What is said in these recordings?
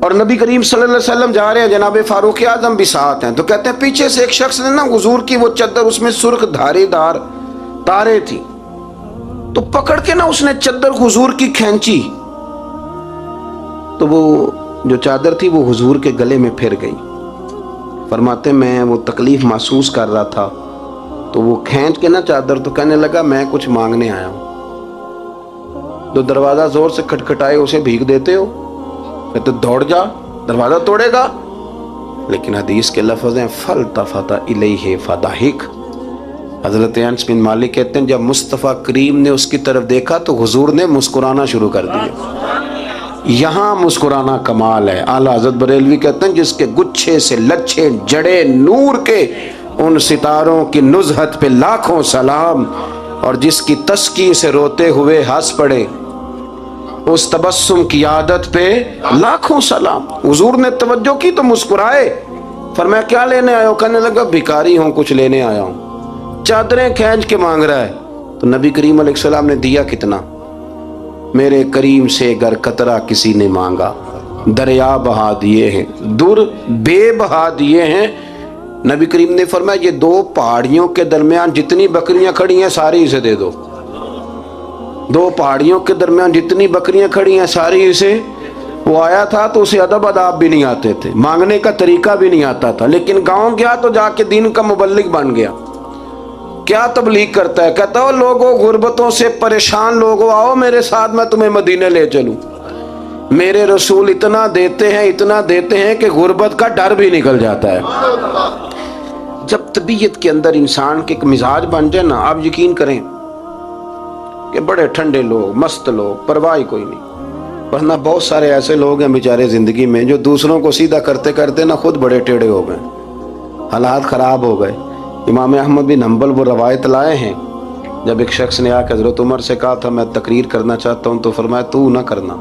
اور نبی کریم صلی اللہ علیہ وسلم جا رہے ہیں، جناب فاروق اعظم بھی ساتھ ہیں، تو کہتے ہیں پیچھے سے ایک شخص نے نا حضور کی وہ چادر، اس میں سرخ دھاری دار تارے تھی، تو پکڑ کے نا اس نے چادر حضور کی کھینچی، تو وہ جو چادر تھی وہ حضور کے گلے میں پھر گئی۔ فرماتے میں وہ تکلیف محسوس کر رہا تھا، تو وہ کھینچ کے نا چادر، تو کہنے لگا میں کچھ مانگنے آیا ہوں۔ تو دروازہ زور سے کھٹکھٹائے، اسے بھیگ دیتے ہو؟ کہتے دوڑ جا، دروازہ توڑے گا؟ لیکن حدیث کے لفظ ہیں فَالْتَفَتَ إِلَيْهِ فَضَحِكَ۔ حضرت انس بن مالک کہتے ہیں جب مصطفیٰ کریم نے اس کی طرف دیکھا تو حضور نے مسکرانا شروع کر دیا۔ یہاں مسکرانا کمال ہے۔ اعلیٰ حضرت بریلوی کہتے ہیں جس کے گچھے سے لچھے جڑے نور کے، ان ستاروں کی نزہت پہ لاکھوں سلام، اور جس کی تسکی سے روتے ہوئے ہنس پڑے، اس تبسم کی عادت پہ لاکھوں سلام۔ حضور نے توجہ کی تو مسکرائے، فرمایا کیا لینے آیا ہو؟ کہنے لگا بھکاری ہوں، کچھ لینے آیا ہوں۔ چادریں کھینچ کے مانگ رہا ہے، تو نبی کریم علیہ السلام نے دیا کتنا؟ میرے کریم سے گر قطرہ کسی نے مانگا، دریا بہا دیے ہیں، در بے بہا دیے ہیں۔ نبی کریم نے فرمایا یہ دو پہاڑیوں کے درمیان جتنی بکریاں کھڑی ہیں ساری اسے دے دو۔ دو پہاڑیوں کے درمیان جتنی بکریاں کھڑی ہیں ساری اسے۔ وہ آیا تھا تو اسے ادب آداب بھی نہیں آتے تھے، مانگنے کا طریقہ بھی نہیں آتا تھا، لیکن گاؤں گیا تو جا کے دین کا مبلغ بن گیا۔ کیا تبلیغ کرتا ہے؟ کہتا ہو لوگوں غربتوں سے پریشان لوگوں آؤ میرے ساتھ، میں تمہیں مدینے لے چلوں۔ میرے رسول اتنا دیتے ہیں کہ غربت کا ڈر بھی نکل جاتا ہے۔ جب طبیعت کے اندر انسان کے ایک مزاج بن جائے نا، آپ یقین کریں کہ بڑے ٹھنڈے لوگ، مست لوگ، پرواہ کوئی نہیں، ورنہ بہت سارے ایسے لوگ ہیں بیچارے زندگی میں جو دوسروں کو سیدھا کرتے کرتے نا خود بڑے ٹیڑے ہو گئے، حالات خراب ہو گئے۔ امام احمد بن حنبل وہ روایت لائے ہیں، جب ایک شخص نے آ کے حضرت عمر سے کہا تھا میں تقریر کرنا چاہتا ہوں، تو فرمایا تو نہ کرنا۔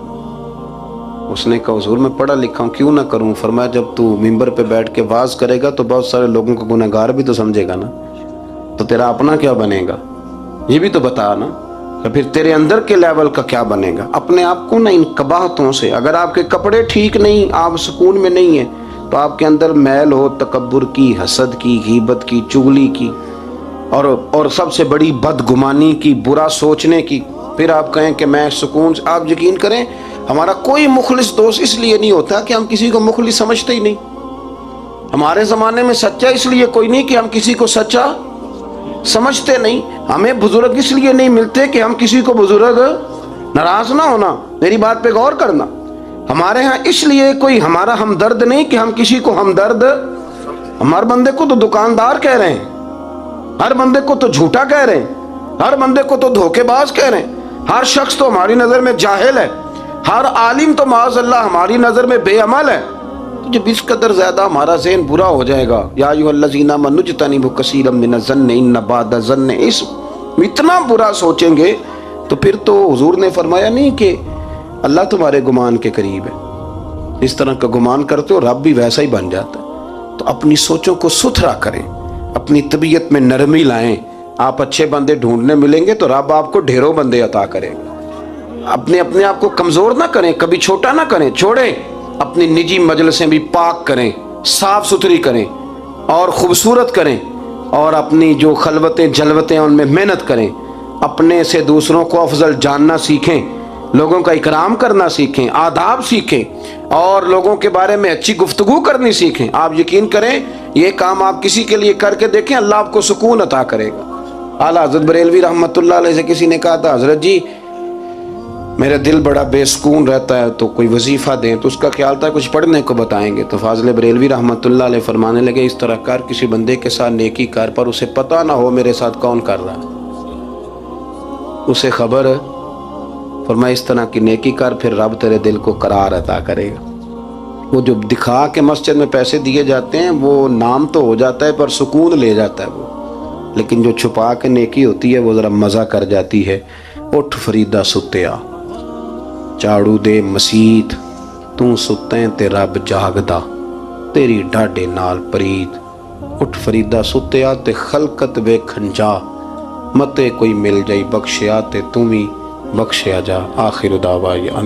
اس نے کہا حضور میں پڑھا لکھا ہوں کیوں نہ کروں؟ فرمایا جب تو ممبر پہ بیٹھ کے واز کرے گا تو بہت سارے لوگوں کو گنہگار بھی تو سمجھے گا نا، تو تیرا اپنا کیا بنے گا یہ بھی تو بتا نا، تو پھر تیرے اندر کے لیول کا کیا بنے گا؟ اپنے آپ کو نا ان قباحتوں سے، اگر آپ کے کپڑے ٹھیک نہیں، آپ سکون میں نہیں ہیں، تو آپ کے اندر میل ہو تکبر کی، حسد کی، غیبت کی، چغلی کی، اور سب سے بڑی بدگمانی کی، برا سوچنے کی، پھر آپ کہیں کہ میں سکون سے۔ آپ یقین کریں ہمارا کوئی مخلص دوست اس لیے نہیں ہوتا کہ ہم کسی کو مخلص سمجھتے ہی نہیں۔ ہمارے زمانے میں سچا اس لیے کوئی نہیں کہ ہم کسی کو سچا سمجھتے نہیں۔ ہمیں بزرگ اس لیے نہیں ملتے کہ ہم کسی کو بزرگ ناراض نہ ہونا۔ میری بات پہ غور کرنا۔ ہمارے ہاں اس لیے کوئی ہمارا ہمدرد نہیں کہ ہم کسی کو ہمدرد، ہمارے بندے کو تو دکاندار کہہ رہے ہیں، ہر بندے کو تو جھوٹا کہہ رہے ہیں، ہر بندے کو تو دھوکے باز کہہ رہے ہیں، ہر شخص تو ہماری نظر میں جاہل ہے، ہر عالم تو معاذ اللہ ہماری نظر میں بے عمل ہے۔ جب اس قدر زیادہ ہمارا ذہن برا ہو جائے گا، یا ایھا الذین آمنوا اجتنبوا کثیرا من الظن ان بعض الظن اثم، اتنا برا سوچیں گے تو پھر تو حضور نے فرمایا نہیں کہ اللہ تمہارے گمان کے قریب ہے، اس طرح کا گمان کرتے ہو رب بھی ویسا ہی بن جاتا ہے۔ تو اپنی سوچوں کو ستھرا کریں، اپنی طبیعت میں نرمی لائیں۔ آپ اچھے بندے ڈھونڈنے ملیں گے تو رب آپ کو ڈھیروں بندے عطا کرے گا۔ اپنے آپ کو کمزور نہ کریں، کبھی چھوٹا نہ کریں، چھوڑیں۔ اپنی نجی مجلسیں بھی پاک کریں، صاف ستھری کریں اور خوبصورت کریں، اور اپنی جو خلوتیں جلوتیں ان میں محنت کریں۔ اپنے سے دوسروں کو افضل جاننا سیکھیں، لوگوں کا اکرام کرنا سیکھیں، آداب سیکھیں، اور لوگوں کے بارے میں اچھی گفتگو کرنی سیکھیں۔ آپ یقین کریں یہ کام آپ کسی کے لیے کر کے دیکھیں، اللہ آپ کو سکون عطا کرے گا۔ اعلیٰ حضرت بریلوی رحمۃ اللہ علیہ سے کسی نے کہا تھا حضرت جی میرا دل بڑا بے سکون رہتا ہے تو کوئی وظیفہ دیں، تو اس کا خیال تھا کچھ پڑھنے کو بتائیں گے۔ تو فاضل بریلوی رحمۃ اللہ علیہ فرمانے لگے اس طرح کر، کسی بندے کے ساتھ نیکی کر پر اسے پتہ نہ ہو میرے ساتھ کون کر رہا ہے، اسے خبر، فرمایا اس طرح کی نیکی کر، پھر رب تیرے دل کو قرار عطا کرے گا۔ وہ جو دکھا کے مسجد میں پیسے دیے جاتے ہیں وہ نام تو ہو جاتا ہے پر سکون لے جاتا ہے وہ، لیکن جو چھپا کے نیکی ہوتی ہے وہ ذرا مزہ کر جاتی ہے۔ اٹھ فریدہ ستیا چاڑو دے مسیت، تو ستیں تے رب جاگدا، تیری ڈاڈے نال پریت۔ اٹھ فریدہ ستیا تے خلقت ویکھن جا، متے کوئی مل جائی بخشیا تے توں وی بخشیا جا۔ آخر دعوانا